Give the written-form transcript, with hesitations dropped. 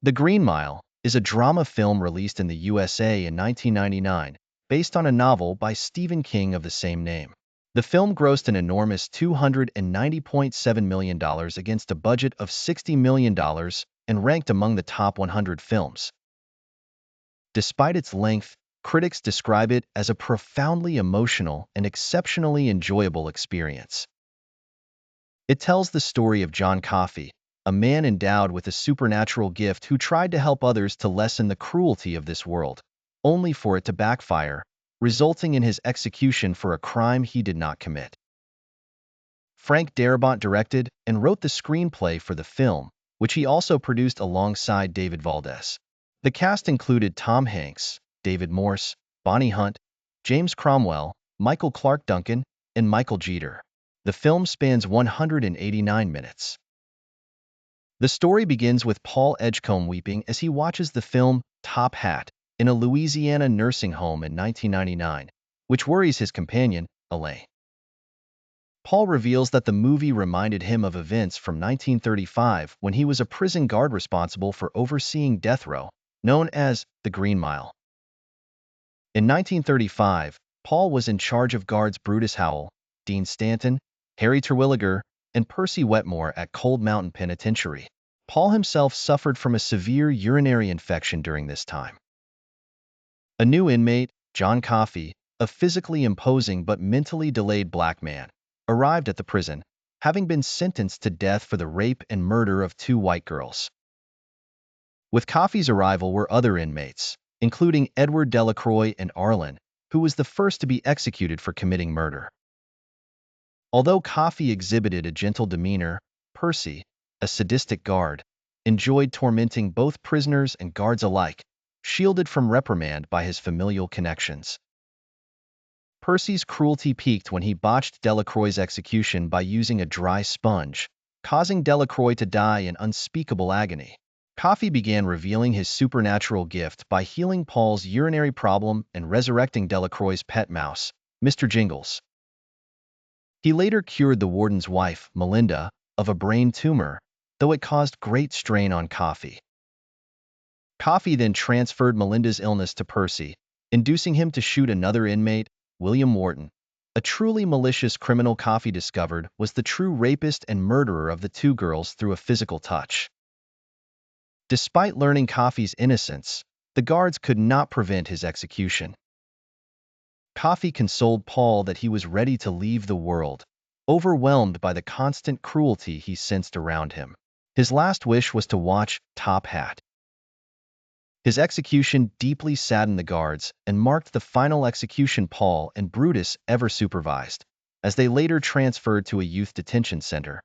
The Green Mile is a drama film released in the USA in 1999, based on a novel by Stephen King of the same name. The film grossed an enormous $290.7 million against a budget of $60 million and ranked among the top 100 films. Despite its length, critics describe it as a profoundly emotional and exceptionally enjoyable experience. It tells the story of John Coffey, a man endowed with a supernatural gift who tried to help others to lessen the cruelty of this world, only for it to backfire, resulting in his execution for a crime he did not commit. Frank Darabont directed and wrote the screenplay for the film, which he also produced alongside David Valdez. The cast included Tom Hanks, David Morse, Bonnie Hunt, James Cromwell, Michael Clark Duncan, and Michael Jeter. The film spans 189 minutes. The story begins with Paul Edgecombe weeping as he watches the film Top Hat in a Louisiana nursing home in 1999, which worries his companion, Elaine. Paul reveals that the movie reminded him of events from 1935 when he was a prison guard responsible for overseeing death row, known as the Green Mile. In 1935, Paul was in charge of guards Brutus Howell, Dean Stanton, Harry Terwilliger, and Percy Wetmore at Cold Mountain Penitentiary. Paul himself suffered from a severe urinary infection during this time. A new inmate, John Coffey, a physically imposing but mentally delayed black man, arrived at the prison, having been sentenced to death for the rape and murder of two white girls. With Coffey's arrival were other inmates, including Edward Delacroix and Arlen, who was the first to be executed for committing murder. Although Coffey exhibited a gentle demeanor, Percy, a sadistic guard, enjoyed tormenting both prisoners and guards alike, shielded from reprimand by his familial connections. Percy's cruelty peaked when he botched Delacroix's execution by using a dry sponge, causing Delacroix to die in unspeakable agony. Coffey began revealing his supernatural gift by healing Paul's urinary problem and resurrecting Delacroix's pet mouse, Mr. Jingles. He later cured the warden's wife, Melinda, of a brain tumor, though it caused great strain on Coffey. Coffey then transferred Melinda's illness to Percy, inducing him to shoot another inmate, William Wharton. A truly malicious criminal Coffey discovered was the true rapist and murderer of the two girls through a physical touch. Despite learning Coffey's innocence, the guards could not prevent his execution. Coffey consoled Paul that he was ready to leave the world, overwhelmed by the constant cruelty he sensed around him. His last wish was to watch Top Hat. His execution deeply saddened the guards and marked the final execution Paul and Brutus ever supervised, as they later transferred to a youth detention center.